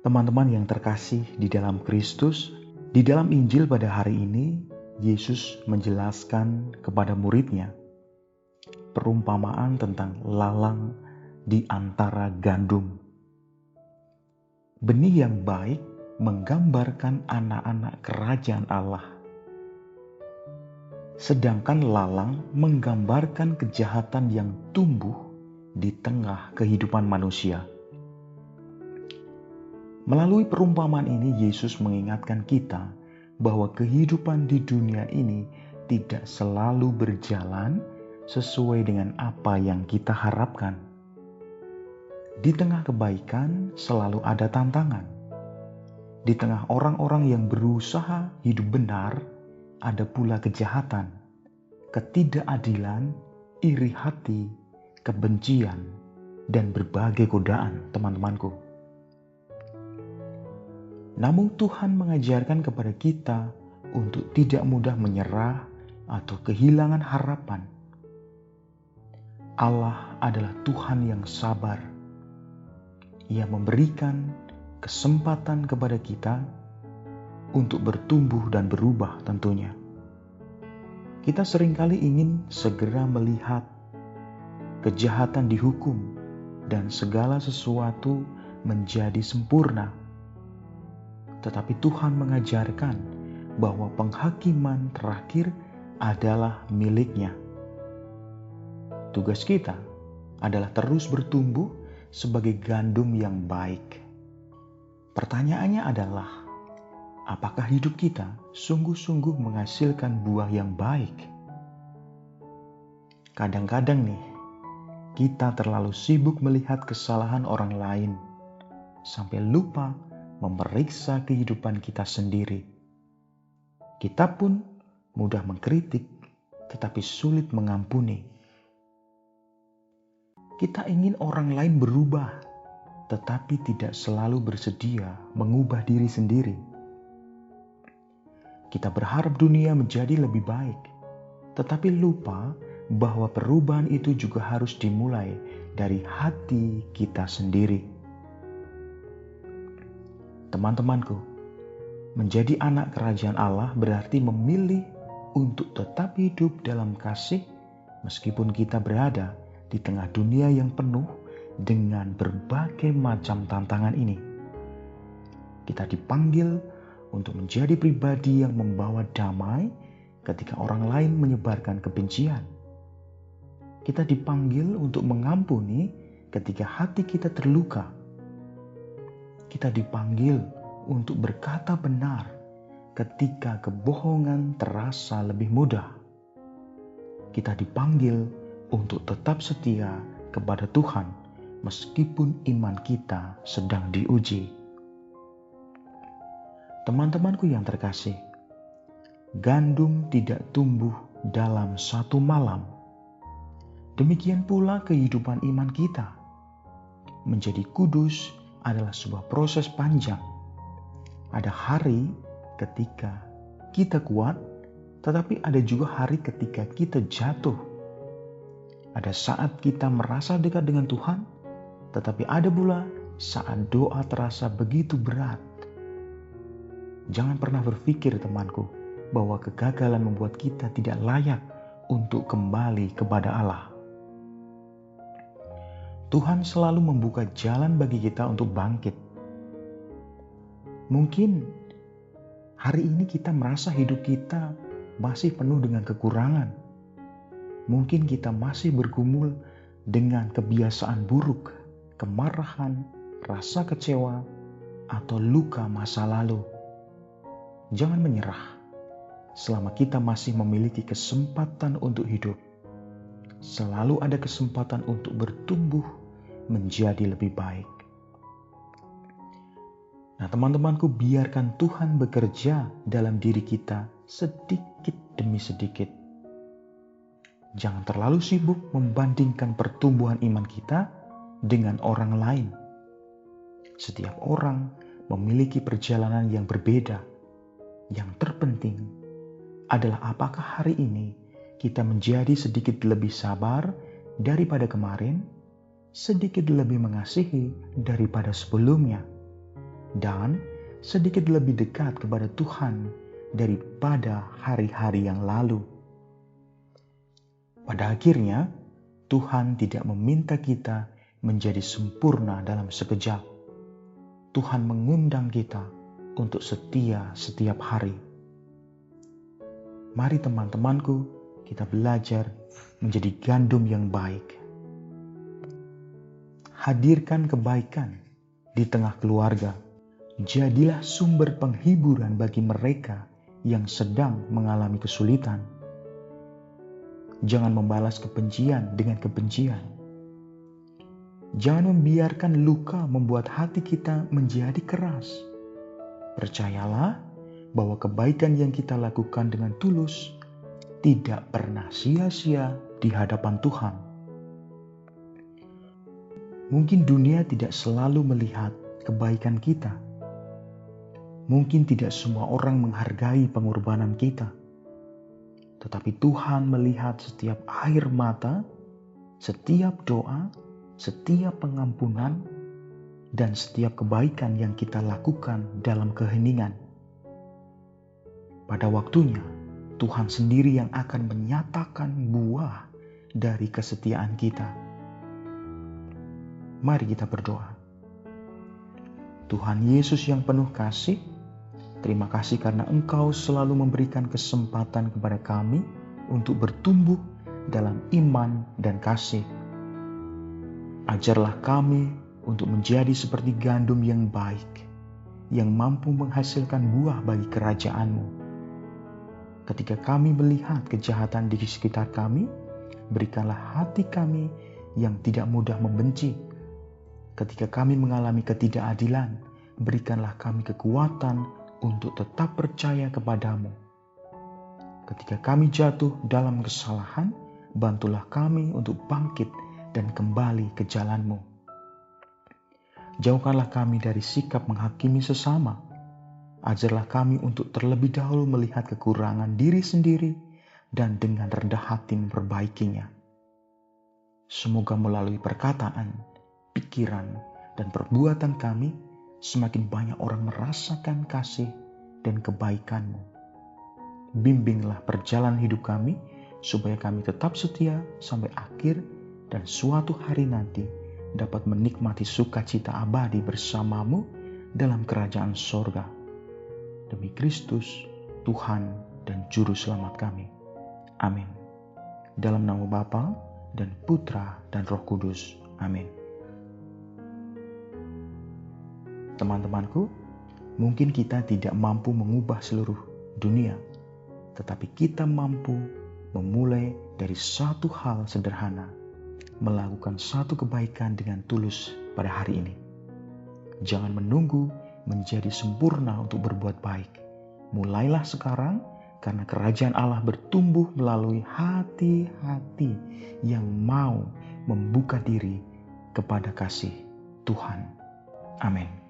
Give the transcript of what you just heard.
Teman-teman yang terkasih di dalam Kristus, di dalam Injil pada hari ini, Yesus menjelaskan kepada muridnya perumpamaan tentang lalang di antara gandum. Benih yang baik menggambarkan anak-anak kerajaan Allah, sedangkan lalang menggambarkan kejahatan yang tumbuh di tengah kehidupan manusia. Melalui perumpamaan ini, Yesus mengingatkan kita bahwa kehidupan di dunia ini tidak selalu berjalan sesuai dengan apa yang kita harapkan. Di tengah kebaikan selalu ada tantangan. Di tengah orang-orang yang berusaha hidup benar, ada pula kejahatan, ketidakadilan, iri hati, kebencian, dan berbagai godaan, teman-temanku. Namun Tuhan mengajarkan kepada kita untuk tidak mudah menyerah atau kehilangan harapan. Allah adalah Tuhan yang sabar. Ia memberikan kesempatan kepada kita untuk bertumbuh dan berubah tentunya. Kita seringkali ingin segera melihat kejahatan dihukum dan segala sesuatu menjadi sempurna. Tetapi Tuhan mengajarkan bahwa penghakiman terakhir adalah milik-Nya. Tugas kita adalah terus bertumbuh sebagai gandum yang baik. Pertanyaannya adalah, apakah hidup kita sungguh-sungguh menghasilkan buah yang baik? Kadang-kadang nih, kita terlalu sibuk melihat kesalahan orang lain sampai lupa memeriksa kehidupan kita sendiri. Kita pun mudah mengkritik, tetapi sulit mengampuni. Kita ingin orang lain berubah, tetapi tidak selalu bersedia mengubah diri sendiri. Kita berharap dunia menjadi lebih baik, tetapi lupa bahwa perubahan itu juga harus dimulai dari hati kita sendiri. Teman-temanku, menjadi anak kerajaan Allah berarti memilih untuk tetap hidup dalam kasih meskipun kita berada di tengah dunia yang penuh dengan berbagai macam tantangan ini. Kita dipanggil untuk menjadi pribadi yang membawa damai ketika orang lain menyebarkan kebencian. Kita dipanggil untuk mengampuni ketika hati kita terluka. Kita dipanggil untuk berkata benar ketika kebohongan terasa lebih mudah. Kita dipanggil untuk tetap setia kepada Tuhan meskipun iman kita sedang diuji. Teman-temanku yang terkasih, gandum tidak tumbuh dalam satu malam. Demikian pula kehidupan iman kita. Menjadi kudus adalah sebuah proses panjang. Ada hari ketika kita kuat, tetapi ada juga hari ketika kita jatuh. Ada saat kita merasa dekat dengan Tuhan, tetapi ada pula saat doa terasa begitu berat. Jangan pernah berpikir, temanku, bahwa kegagalan membuat kita tidak layak untuk kembali kepada Allah. Tuhan selalu membuka jalan bagi kita untuk bangkit. Mungkin hari ini kita merasa hidup kita masih penuh dengan kekurangan. Mungkin kita masih bergumul dengan kebiasaan buruk, kemarahan, rasa kecewa, atau luka masa lalu. Jangan menyerah. Selama kita masih memiliki kesempatan untuk hidup, selalu ada kesempatan untuk bertumbuh menjadi lebih baik. Nah, teman-temanku, biarkan Tuhan bekerja dalam diri kita sedikit demi sedikit. Jangan terlalu sibuk membandingkan pertumbuhan iman kita dengan orang lain. Setiap orang memiliki perjalanan yang berbeda. Yang terpenting adalah apakah hari ini kita menjadi sedikit lebih sabar daripada kemarin, sedikit lebih mengasihi daripada sebelumnya, dan sedikit lebih dekat kepada Tuhan daripada hari-hari yang lalu. Pada akhirnya, Tuhan tidak meminta kita menjadi sempurna dalam sekejap. Tuhan mengundang kita untuk setia setiap hari. Mari teman-temanku, kita belajar menjadi gandum yang baik. Hadirkan kebaikan di tengah keluarga. Jadilah sumber penghiburan bagi mereka yang sedang mengalami kesulitan. Jangan membalas kebencian dengan kebencian. Jangan membiarkan luka membuat hati kita menjadi keras. Percayalah bahwa kebaikan yang kita lakukan dengan tulus tidak pernah sia-sia di hadapan Tuhan. Mungkin dunia tidak selalu melihat kebaikan kita. Mungkin tidak semua orang menghargai pengorbanan kita. Tetapi Tuhan melihat setiap air mata, setiap doa, setiap pengampunan, dan setiap kebaikan yang kita lakukan dalam keheningan. Pada waktunya, Tuhan sendiri yang akan menyatakan buah dari kesetiaan kita. Mari kita berdoa. Tuhan Yesus yang penuh kasih, terima kasih karena Engkau selalu memberikan kesempatan kepada kami untuk bertumbuh dalam iman dan kasih. Ajarlah kami untuk menjadi seperti gandum yang baik, yang mampu menghasilkan buah bagi kerajaan-Mu. Ketika kami melihat kejahatan di sekitar kami, berikanlah hati kami yang tidak mudah membenci. Ketika kami mengalami ketidakadilan, berikanlah kami kekuatan untuk tetap percaya kepadamu. Ketika kami jatuh dalam kesalahan, bantulah kami untuk bangkit dan kembali ke jalan-Mu. Jauhkanlah kami dari sikap menghakimi sesama. Ajarlah kami untuk terlebih dahulu melihat kekurangan diri sendiri dan dengan rendah hati memperbaikinya. Semoga melalui perkataan, pikiran, dan perbuatan kami, semakin banyak orang merasakan kasih dan kebaikan-Mu. Bimbinglah perjalanan hidup kami, supaya kami tetap setia sampai akhir dan suatu hari nanti dapat menikmati sukacita abadi bersama-Mu dalam kerajaan sorga. Demi Kristus, Tuhan dan Juru Selamat kami. Amin. Dalam nama Bapa dan Putra dan Roh Kudus. Amin. Teman-temanku, mungkin kita tidak mampu mengubah seluruh dunia, tetapi kita mampu memulai dari satu hal sederhana, melakukan satu kebaikan dengan tulus pada hari ini. Jangan menunggu menjadi sempurna untuk berbuat baik. Mulailah sekarang, karena kerajaan Allah bertumbuh melalui hati-hati yang mau membuka diri kepada kasih Tuhan. Amin.